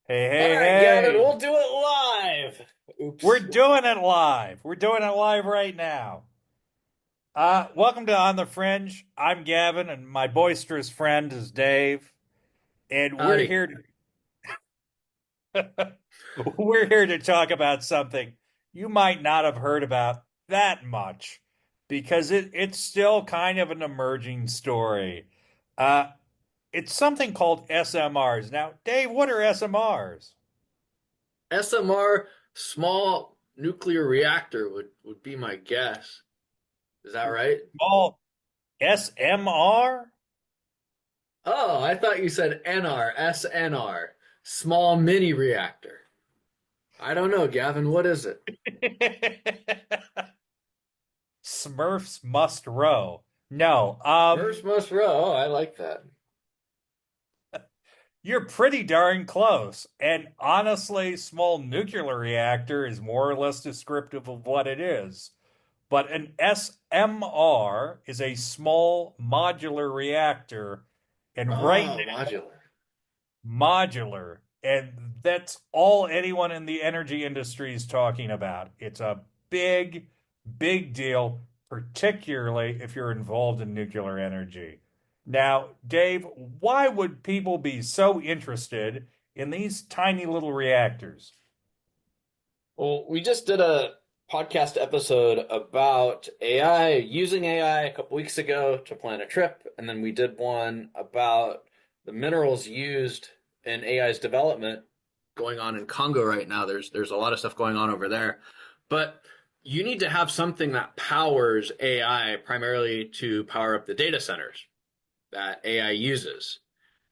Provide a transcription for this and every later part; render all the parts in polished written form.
Hey, All hey, right, Gavin, hey. we'll do it live. We're Oops. doing it live. We're doing it live right now. Welcome to On the Fringe. I'm Gavin, and my boisterous friend is Dave. And we're Howdy. here to we're here to talk about something you might not have heard about that much because it's still kind of an emerging story. Uh, it's something called SMRs. Now, Dave, what are SMRs? SMR, small nuclear reactor would be my guess. Is that right? Small SMR? Oh, I thought you said NR, SNR, small mini reactor. I don't know, Gavin. What is it? Smurfs must row. No, First must row. Oh, I like that. you're pretty darn close. And honestly, small nuclear reactor is more or less descriptive of what it is. But an SMR is a small modular reactor. And right Oh, modular. modular. And that's all anyone in the energy industry is talking about. It's a big, big deal, particularly if you're involved in nuclear energy. Now, Dave, why would people be so interested in these tiny little reactors? Well, we just did a podcast episode about AI, using AI a couple weeks ago to plan a trip, and then we did one about the minerals used in AI's development going on in Congo right now. There's a lot of stuff going on over there. But you need to have something that powers AI primarily to power up the data centers that AI uses.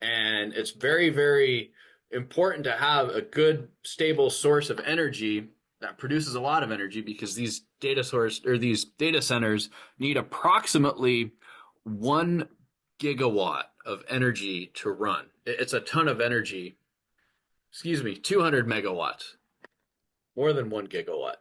And it's very, very important to have a good, stable source of energy that produces a lot of energy because these data centers need approximately 1 gigawatt of energy to run. It's a ton of energy. Excuse me, 200 megawatts, more than 1 gigawatt.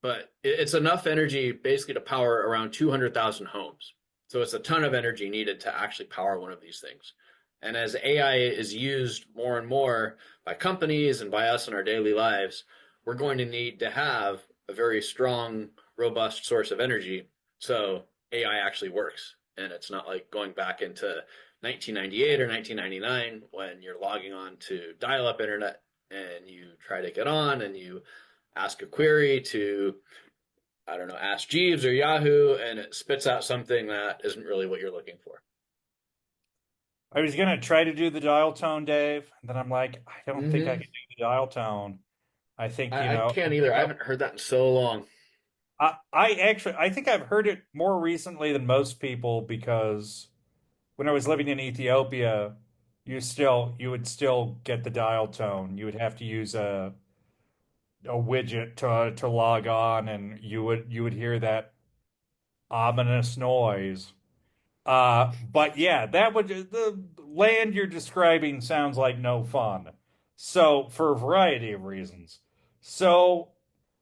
But it's enough energy basically to power around 200,000 homes. So it's a ton of energy needed to actually power one of these things. And as AI is used more and more by companies and by us in our daily lives, we're going to need to have a very strong, robust source of energy so AI actually works. And it's not like going back into 1998 or 1999 when you're logging on to dial up internet and you try to get on and you ask a query to, I don't know, Ask Jeeves or Yahoo, and it spits out something that isn't really what you're looking for. I was going to try to do the dial tone, Dave, and then I'm like, I don't think I Mm-hmm. can do the dial tone. I think, I can't either. I haven't heard that in so long. I think I've heard it more recently than most people because when I was living in Ethiopia, you would still get the dial tone. You would have to use a widget to log on, and you would hear that ominous noise. But yeah, that would the land you're describing sounds like no fun. So for a variety of reasons. So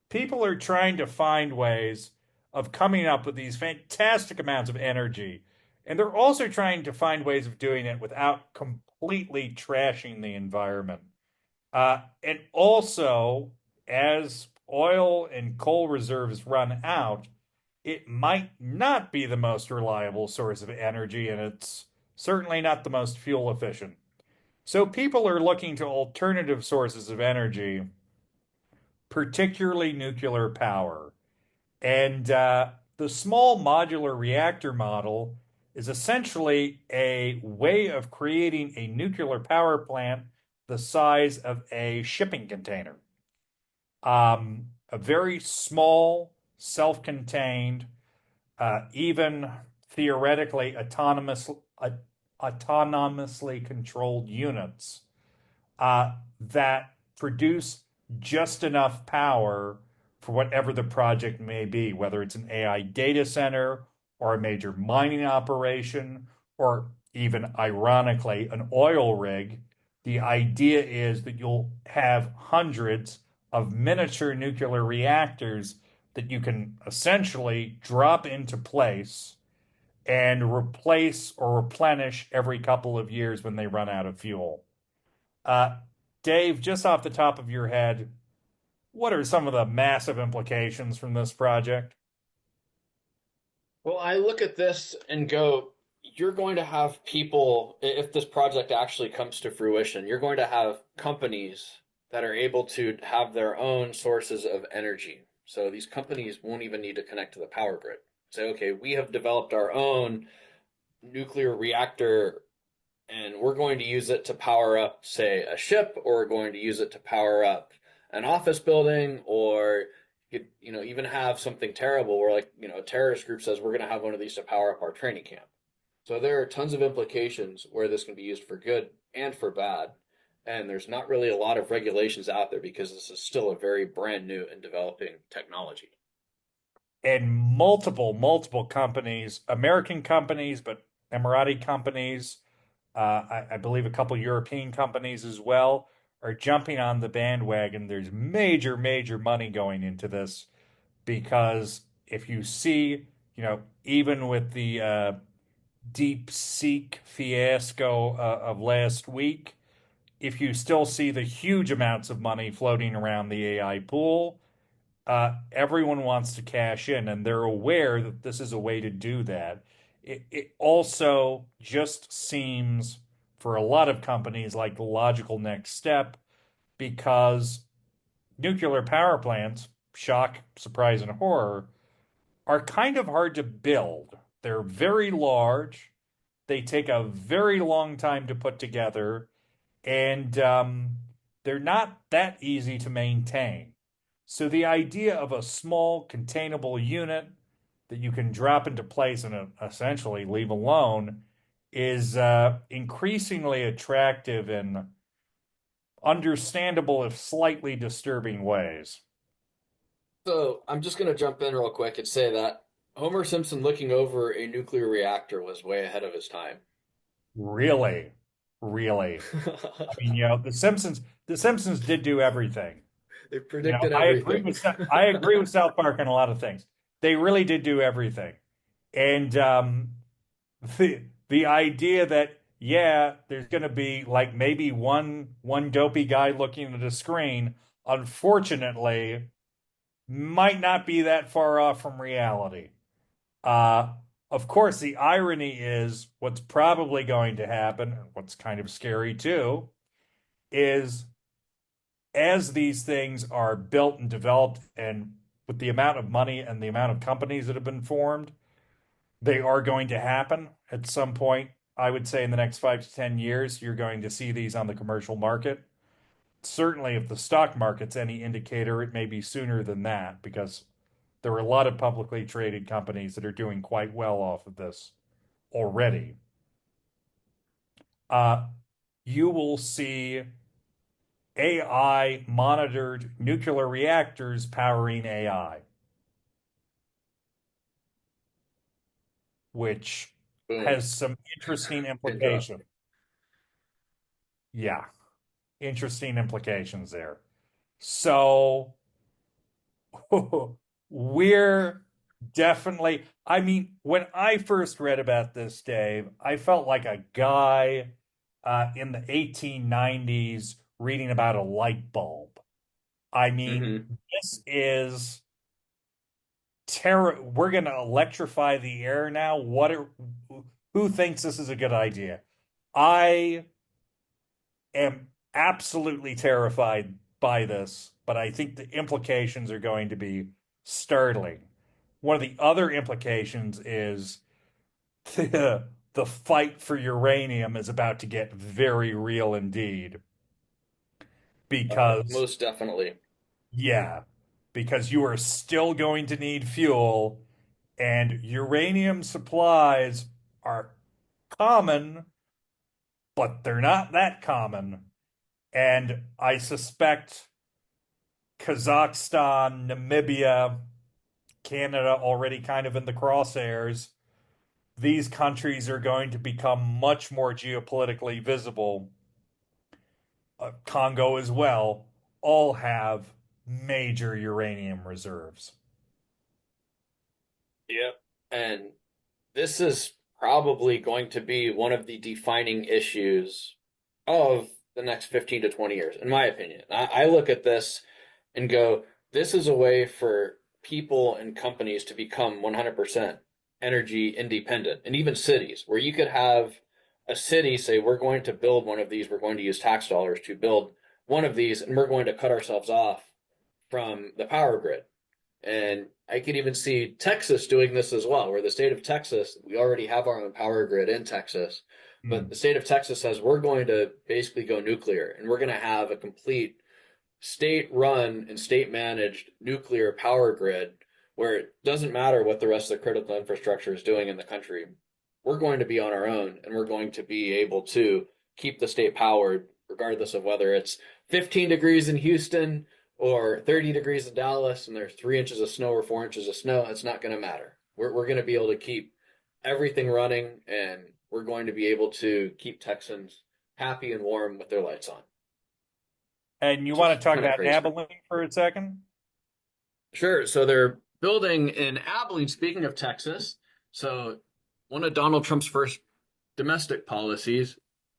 people are trying to find ways of coming up with these fantastic amounts of energy. And they're also trying to find ways of doing it without completely trashing the environment. And also, as oil and coal reserves run out, it might not be the most reliable source of energy, and it's certainly not the most fuel efficient. So people are looking to alternative sources of energy, particularly nuclear power. And the small modular reactor model is essentially a way of creating a nuclear power plant the size of a shipping container. A very small, self-contained, even theoretically autonomously controlled units that produce just enough power for whatever the project may be, whether it's an AI data center or a major mining operation, or even ironically, an oil rig. The idea is that you'll have hundreds of miniature nuclear reactors that you can essentially drop into place and replace or replenish every couple of years when they run out of fuel. Uh, Dave, just off the top of your head, what are some of the massive implications from this project? Well, I look at this and go, you're going to have people, if this project actually comes to fruition, you're going to have companies that are able to have their own sources of energy. So these companies won't even need to connect to the power grid. Say, okay, we have developed our own nuclear reactor and we're going to use it to power up, say, a ship, or we're going to use it to power up an office building, or even have something terrible where, like, a terrorist group says we're going to have one of these to power up our training camp. So there are tons of implications where this can be used for good and for bad. And there's not really a lot of regulations out there because this is still a very brand new and developing technology. And multiple companies, American companies, but Emirati companies, I believe a couple European companies as well, are jumping on the bandwagon. There's major money going into this because if you see, even with the deep seek fiasco of last week, if you still see the huge amounts of money floating around the AI pool, everyone wants to cash in, and they're aware that this is a way to do that. It also just seems for a lot of companies like the logical next step because nuclear power plants, shock, surprise, and horror, are kind of hard to build. They're very large. They take a very long time to put together, and they're not that easy to maintain. So the idea of a small containable unit that you can drop into place and essentially leave alone is increasingly attractive in understandable, if slightly disturbing ways. So I'm just going to jump in real quick and say that Homer Simpson looking over a nuclear reactor was way ahead of his time. Really, really. I mean, the Simpsons did do everything. They predicted everything. I agree with South Park on a lot of things. They really did do everything. And the idea that yeah, there's going to be like maybe one dopey guy looking at a screen, unfortunately, might not be that far off from reality. Uh, of course, the irony is what's probably going to happen, what's kind of scary too, is as these things are built and developed, and with the amount of money and the amount of companies that have been formed, they are going to happen at some point. I would say in the next 5 to 10 years, you're going to see these on the commercial market. Certainly, if the stock market's any indicator, it may be sooner than that because there are a lot of publicly traded companies that are doing quite well off of this already. Uh, you will see AI monitored nuclear reactors powering AI, which Boom. has some interesting Pin drop. implications. Yeah, interesting implications there. So we're definitely, I mean, when I first read about this, Dave, I felt like a guy in the 1890s reading about a light bulb. I mean, Hmm. this is terror. We're going to electrify the air now. Who thinks this is a good idea? I am absolutely terrified by this, but I think the implications are going to be startling. One of the other implications is the fight for uranium is about to get very real indeed. Because, Most definitely. yeah, because you are still going to need fuel, and uranium supplies are common, but they're not that common. And I suspect Kazakhstan, Namibia, Canada already kind of in the crosshairs. These countries are going to become much more geopolitically visible. Congo as well, all have major uranium reserves. Yep. And this is probably going to be one of the defining issues of the next 15 to 20 years, in my opinion. I look at this and go, this is a way for people and companies to become 100% energy independent, and even cities, where you could have a city say, we're going to build one of these, we're going to use tax dollars to build one of these, and we're going to cut ourselves off from the power grid. And I could even see Texas doing this as well, where the state of Texas, we already have our own power grid in Texas, but Hmm. the state of Texas says we're going to basically go nuclear and we're going to have a complete state run and state managed nuclear power grid where it doesn't matter what the rest of the critical infrastructure is doing in the country. We're going to be on our own and we're going to be able to keep the state powered regardless of whether it's 15 degrees in Houston or 30 degrees in Dallas and there's 3 inches of snow or 4 inches of snow. It's not going to matter. We're going to be able to keep everything running and we're going to be able to keep Texans happy and warm with their lights on, And you which is want to talk kind of about crazy. Abilene for a second? Sure. So they're building in Abilene, speaking of Texas. So one of Donald Trump's first domestic policies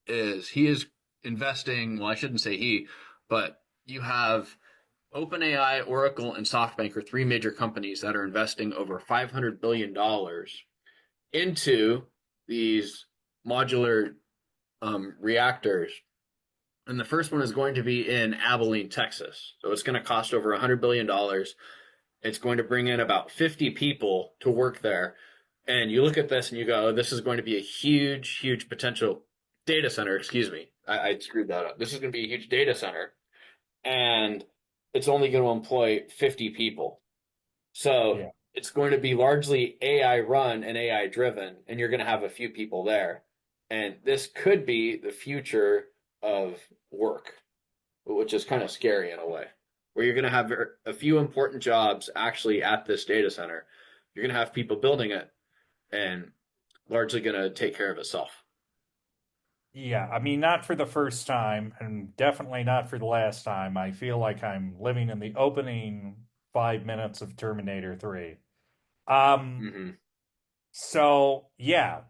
is he is investing, well, I shouldn't say he, but you have OpenAI, Oracle, and SoftBank are three major companies that are investing over $500 billion into these modular reactors. And the first one is going to be in Abilene, Texas. So it's going to cost over $100 billion. It's going to bring in about 50 people to work there. And you look at this and you go, oh, this is going to be a huge, huge potential data center. Excuse me. I screwed that up. This is going to be a huge data center. And it's only going to employ 50 people. So Yeah. it's going to be largely AI run and AI driven. And you're going to have a few people there. And this could be the future of work, which is kind of scary in a way, where you're going to have a few important jobs actually at this data center. You're going to have people building it and largely going to take care of itself. Yeah, I mean, not for the first time, and definitely not for the last time. I feel like I'm living in the opening 5 minutes of Terminator 3. Um, Mm-hmm. so yeah,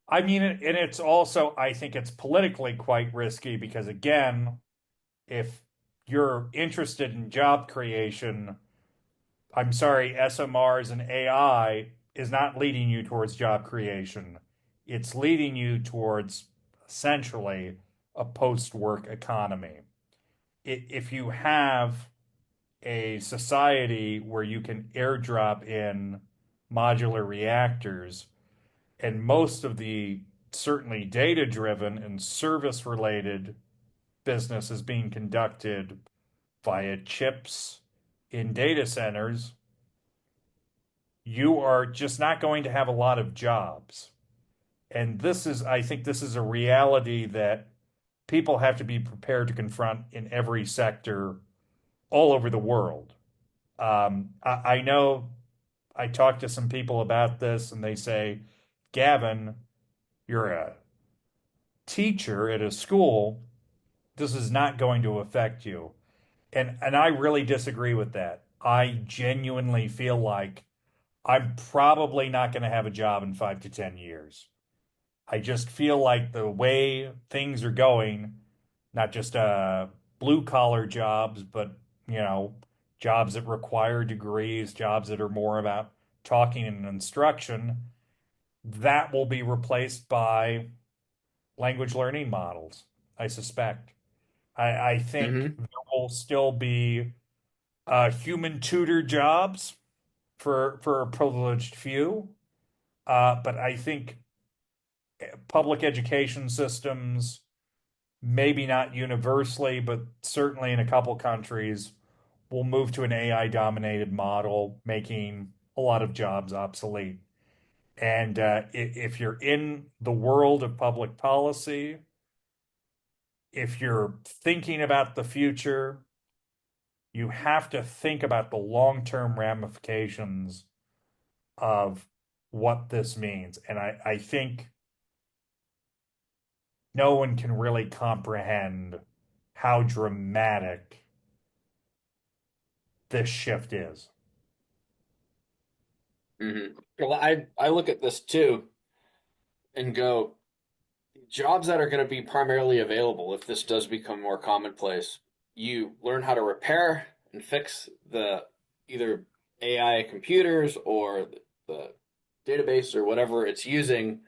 I mean, and it's also, I think it's politically quite risky because again, if you're interested in job creation, I'm sorry, SMRs and AI is not leading you towards job creation. It's leading you towards essentially a post-work economy. If you have a society where you can airdrop in modular reactors, and most of the certainly data-driven and service-related business is being conducted via chips in data centers, you are just not going to have a lot of jobs. And I think this is a reality that people have to be prepared to confront in every sector all over the world. I know I talked to some people about this and they say, Gavin, you're a teacher at a school. This is not going to affect you. And I really disagree with that. I genuinely feel like I'm probably not going to have a job in 5 to 10 years. I just feel like the way things are going, not just blue collar jobs, but you know, jobs that require degrees, jobs that are more about talking and instruction, that will be replaced by language learning models, I suspect. I think Mm-hmm. there will still be human tutor jobs for a privileged few, but I think public education systems, maybe not universally, but certainly in a couple countries, will move to an AI dominated model, making a lot of jobs obsolete. And if you're in the world of public policy, if you're thinking about the future, you have to think about the long term ramifications of what this means. And I think no one can really comprehend how dramatic this shift is. Mm-hmm. Well, I look at this too and go, jobs that are going to be primarily available if this does become more commonplace. You learn how to repair and fix the either AI computers or the database or whatever it's using,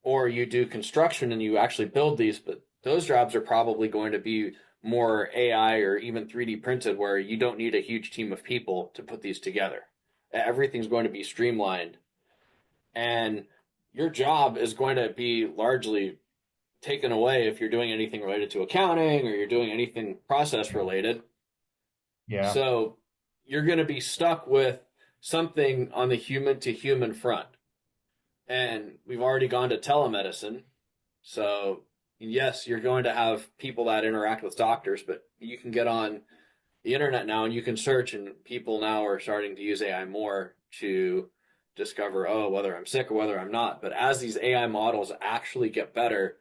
or you do construction and you actually build these, but those jobs are probably going to be more AI or even 3D printed where you don't need a huge team of people to put these together. Everything's going to be streamlined, and your job is going to be largely taken away if you're doing anything related to accounting or you're doing anything process related. Yeah. So you're going to be stuck with something on the human to human front. And we've already gone to telemedicine. So, yes, you're going to have people that interact with doctors, but you can get on the internet now and you can search, and people now are starting to use AI more to discover, oh, whether I'm sick or whether I'm not. But as these AI models actually get better,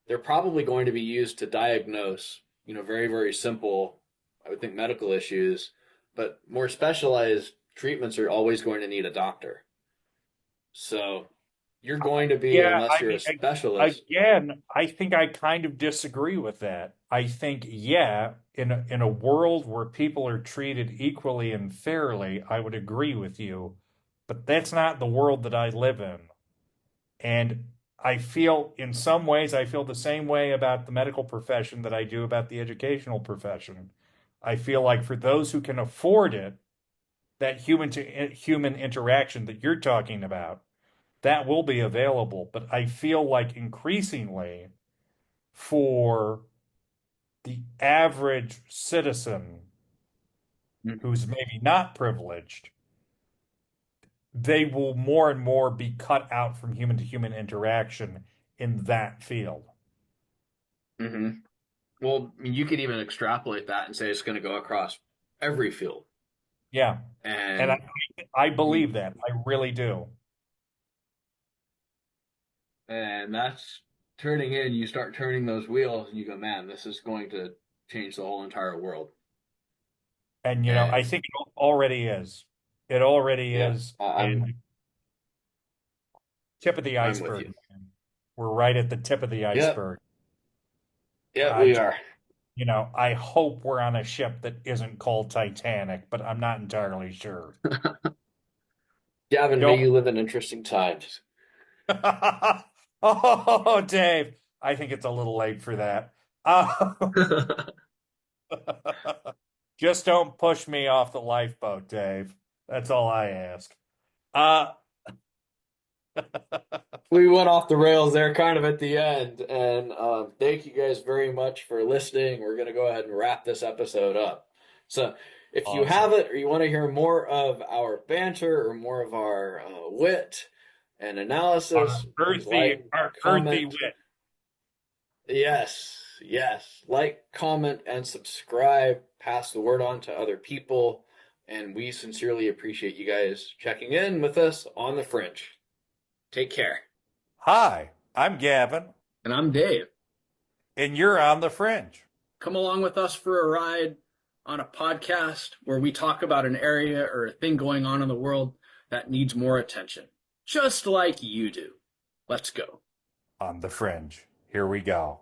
they're probably going to be used to diagnose, very, very simple, I would think, medical issues, but more specialized treatments are always going to need a doctor. So you're going to be, Yeah, unless I you're a mean, specialist. again, I think I kind of disagree with that. I think, yeah, in a world where people are treated equally and fairly, I would agree with you, but that's not the world that I live in. And I feel, in some ways, I feel the same way about the medical profession that I do about the educational profession. I feel like for those who can afford it, that human to human interaction that you're talking about, that will be available. But I feel like increasingly for the average citizen who's maybe not privileged, they will more and more be cut out from human to human interaction in that field. Mm-hmm. Well, you could even extrapolate that and say it's going to go across every field. Yeah. And And I you, believe that. I really do. and that's turning in, you start turning those wheels and you go, man, this is going to change the whole entire world. And I And think it already is. It already yeah, is. I'm And tip of the I'm with iceberg, you. man. We're right at the tip of the Yep, iceberg. yep, I we just, are. I hope we're on a ship that isn't called Titanic, but I'm not entirely sure. Gavin, may Don't. you live in interesting times. Oh, Dave, I think it's a little late for that. Just don't push me off the lifeboat, Dave. That's all I ask. Uh, We went off the rails there kind of at the end. And thank you guys very much for listening. We're going to go ahead and wrap this episode up. So, if you awesome. have it or you want to hear more of our banter or more of our wit and analysis, please like, Our earthy comment. wit. Yes, yes. Like, comment, and subscribe. Pass the word on to other people. And we sincerely appreciate you guys checking in with us on the Fringe. Take care. Hi, I'm Gavin, And I'm Dave. and you're on the fringe. Come along with us for a ride on a podcast where we talk about an area or a thing going on in the world that needs more attention, just like you do. Let's go. On the fringe. Here we go.